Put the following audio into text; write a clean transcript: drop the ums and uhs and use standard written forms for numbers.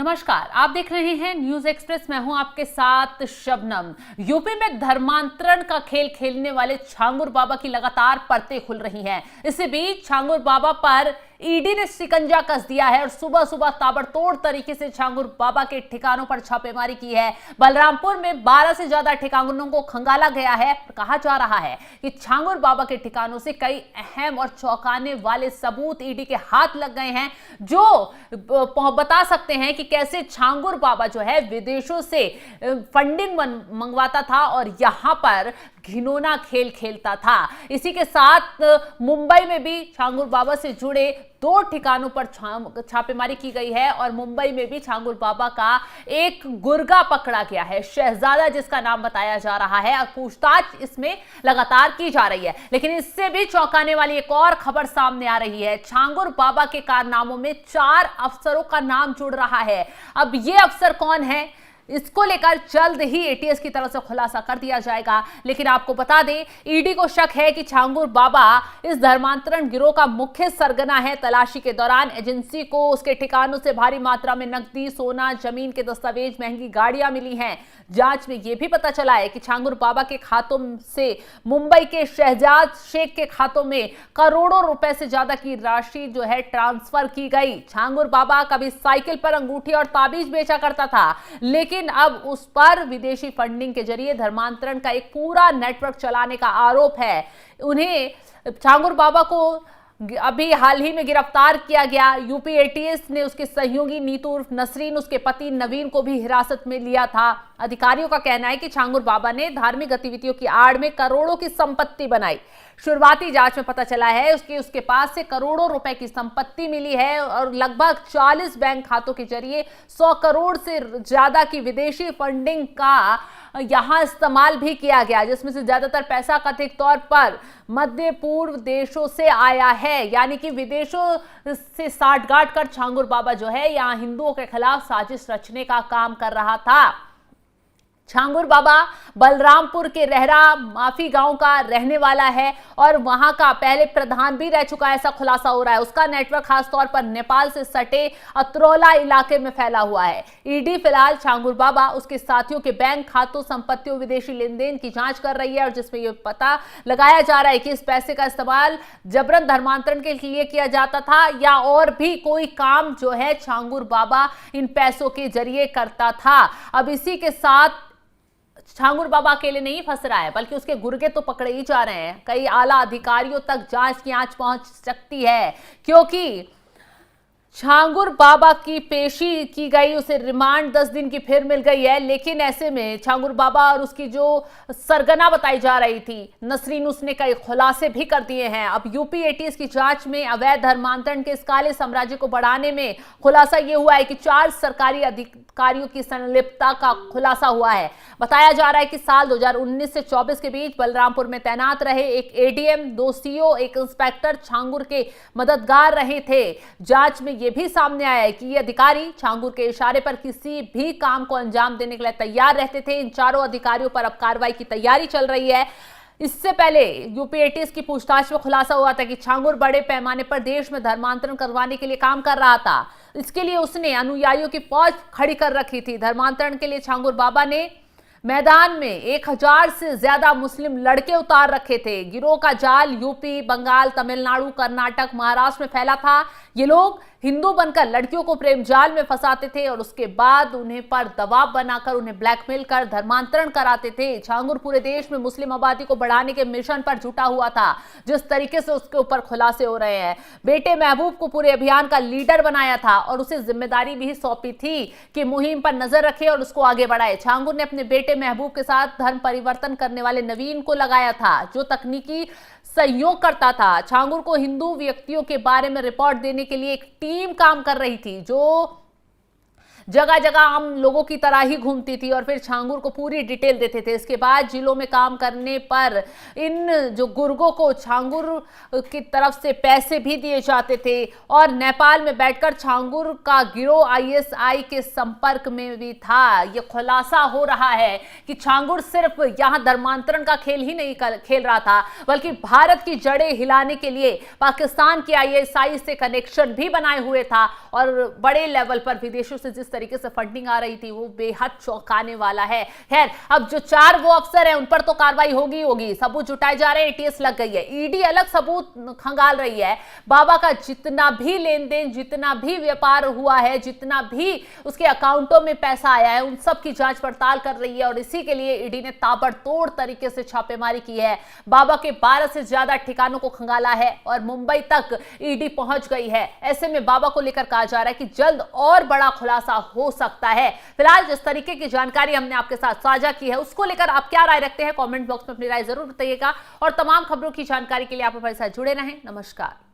नमस्कार, आप देख रहे हैं न्यूज एक्सप्रेस। मैं हूं आपके साथ शबनम। यूपी में धर्मांतरण का खेल खेलने वाले छांगुर बाबा की लगातार परतें खुल रही हैं। इसी बीच छांगुर बाबा पर ईडी ने शिकंजा कस दिया है और सुबह सुबह ताबड़तोड़ तरीके से छांगुर बाबा के ठिकानों पर छापेमारी की है। बलरामपुर में 12 से ज्यादा ठिकानों को खंगाला गया है। कहा जा रहा है कि छांगुर बाबा के ठिकानों से कई अहम और चौंकाने वाले सबूत ईडी के हाथ लग गए हैं, जो बता सकते हैं कि कैसे छांगुर बाबा जो है विदेशों से फंडिंग मंगवाता था और यहां पर घिनौना खेल खेलता था। इसी के साथ मुंबई में भी छांगुर बाबा से जुड़े 2 ठिकानों पर छापेमारी की गई है और मुंबई में भी छांगुर बाबा का एक गुर्गा पकड़ा गया है, शहजादा जिसका नाम बताया जा रहा है, और पूछताछ इसमें लगातार की जा रही है। लेकिन इससे भी चौंकाने वाली एक और खबर सामने आ रही है। छांगुर बाबा के कारनामों में 4 अफसरों का नाम जुड़ रहा है। अब ये अफसर कौन है, इसको लेकर जल्द ही एटीएस की तरफ से खुलासा कर दिया जाएगा। लेकिन आपको बता दें, ईडी को शक है कि छांगुर बाबा इस धर्मांतरण गिरोह का मुख्य सरगना है। तलाशी के दौरान एजेंसी को उसके ठिकानों से भारी मात्रा में नकदी, सोना, जमीन के दस्तावेज, महंगी गाड़ियां मिली हैं। जांच में यह भी पता चला है कि छांगुर बाबा के खातों से मुंबई के शहजाद शेख के खातों में करोड़ों रुपए से ज्यादा की राशि जो है ट्रांसफर की गई। छांगुर बाबा कभी साइकिल पर अंगूठी और ताबीज बेचा करता था, लेकिन अब उस पर विदेशी फंडिंग के जरिए धर्मांतरण का एक पूरा नेटवर्क चलाने का आरोप है। उन्हें छांगुर बाबा को अभी हाल ही में गिरफ्तार किया गया। यूपी एटीएस ने उसके सहयोगी नीतू उर्फ नसरीन, उसके पति नवीन को भी हिरासत में लिया था। अधिकारियों का कहना है कि छांगुर बाबा ने धार्मिक गतिविधियों की आड़ में करोड़ों की संपत्ति बनाई। शुरुआती जांच में पता चला है उसके पास से करोड़ों रुपए की संपत्ति मिली है और लगभग 40 बैंक खातों के जरिए 100 करोड़ से ज्यादा की विदेशी फंडिंग का यहां इस्तेमाल भी किया गया, जिसमें से ज्यादातर पैसा कथित तौर पर मध्य पूर्व देशों से आया है। यानी कि विदेशों से साठगांठ कर छांगुर बाबा जो है यहां हिंदुओं के खिलाफ साजिश रचने का काम कर रहा था। छांगुर बाबा बलरामपुर के रहरा माफी गांव का रहने वाला है और वहां का पहले प्रधान भी रह चुका है, ऐसा खुलासा हो रहा है। उसका नेटवर्क खासतौर पर नेपाल से सटे अतरौला इलाके में फैला हुआ है। ईडी फिलहाल छांगुर बाबा, उसके साथियों के बैंक खातों, संपत्तियों, विदेशी लेन देन की जांच कर रही है और जिसमें यह पता लगाया जा रहा है कि इस पैसे का इस्तेमाल जबरन धर्मांतरण के लिए किया जाता था या और भी कोई काम जो है छांगुर बाबा इन पैसों के जरिए करता था। अब इसी के साथ छांगुर बाबा अकेले नहीं फंस रहा है, बल्कि उसके गुर्गे तो पकड़े ही जा रहे हैं। कई आला अधिकारियों तक जांच की आंच पहुंच सकती है, क्योंकि छांगुर बाबा की पेशी की गई, उसे रिमांड 10 दिन की फिर मिल गई है। लेकिन ऐसे में छांगुर बाबा और उसकी जो सरगना बताई जा रही थी नसरीन, उसने कई खुलासे भी कर दिए हैं। अब यूपी एटीएस की जांच में अवैध धर्मांतरण के इस काले साम्राज्य को बढ़ाने में खुलासा यह हुआ है कि 4 सरकारी अधिकारियों की संलिप्तता का खुलासा हुआ है। बताया जा रहा है कि साल 2019 से 24 के बीच बलरामपुर में तैनात रहे एक एडीएम, 2 सीओ, एक इंस्पेक्टर छांगुर के मददगार रहे थे। जांच में यह भी सामने आया है कि ये अधिकारी छांगुर के इशारे पर किसी भी काम को अंजाम देने के लिए तैयार रहते थे। इन चारों अधिकारियों पर अब कार्रवाई की तैयारी चल रही है। इससे पहले यूपी एटीएस की पूछताछ में खुलासा हुआ था कि छांगुर बड़े पैमाने पर देश में धर्मांतरण करवाने के लिए काम कर रहा था। इसके लिए उसने अनुयायियों की फौज खड़ी कर रखी थी। धर्मांतरण के लिए छांगुर बाबा ने मैदान में 1000 से ज्यादा मुस्लिम लड़के उतार रखे थे। गिरोह का जाल यूपी, बंगाल, तमिलनाडु, कर्नाटक, महाराष्ट्र में फैला था। ये लोग हिंदू बनकर लड़कियों को प्रेम जाल में फंसाते थे और उसके बाद उन्हें पर दबाव बनाकर उन्हें ब्लैकमेल कर धर्मांतरण कराते थे। छांगुर पूरे देश में मुस्लिम आबादी को बढ़ाने के मिशन पर जुटा हुआ था। जिस तरीके से उसके ऊपर खुलासे हो रहे हैं, बेटे महबूब को पूरे अभियान का लीडर बनाया था और उसे जिम्मेदारी भी सौंपी थी कि मुहिम पर नजर रखे और उसको आगे बढ़ाए। छांगुर ने अपने बेटे महबूब के साथ धर्म परिवर्तन करने वाले नवीन को लगाया था, जो तकनीकी सहयोग करता था। छांगुर को हिंदू व्यक्तियों के बारे में रिपोर्ट देने के लिए एक टीम काम कर रही थी, जो जगह जगह आम लोगों की तरह ही घूमती थी और फिर छांगुर को पूरी डिटेल देते थे। इसके बाद जिलों में काम करने पर इन जो गुर्गों को छांगुर की तरफ से पैसे भी दिए जाते थे और नेपाल में बैठकर छांगुर का गिरोह आईएसआई के संपर्क में भी था। यह खुलासा हो रहा है कि छांगुर सिर्फ यहां धर्मांतरण का खेल ही नहीं खेल रहा था, बल्कि भारत की जड़ें हिलाने के लिए पाकिस्तान की आईएसआई से कनेक्शन भी बनाए हुए था और बड़े लेवल पर विदेशों से जिस तरीके से फंडिंग आ रही थी वो बेहद चौंकाने वाला है। खैर, अब जो 4 वो अफसर हैं उन पर तो कार्रवाई होगी, सबूत जुटाए जा रहे हैं, एटीएस लग गई है, ईडी अलग सबूत खंगाल रही है। बाबा का जितना भी लेन देन, जितना भी व्यापार हुआ है, जितना भी उसके अकाउंटों में पैसा आया है, उन सब की जांच पड़ताल कर रही है और इसी के लिए ईडी ने ताबड़तोड़ तरीके से छापेमारी की है। बाबा के 12 से ज्यादा ठिकानों को खंगाला है और मुंबई तक ईडी पहुंच गई है। ऐसे में बाबा को लेकर कहा जा रहा है कि जल्द और बड़ा खुलासा हो सकता है। फिलहाल जिस तरीके की जानकारी हमने आपके साथ साझा की है उसको लेकर आप क्या राय रखते हैं, कमेंट बॉक्स में अपनी राय जरूर बताइएगा और तमाम खबरों की जानकारी के लिए आप हमारे साथ जुड़े रहें। नमस्कार।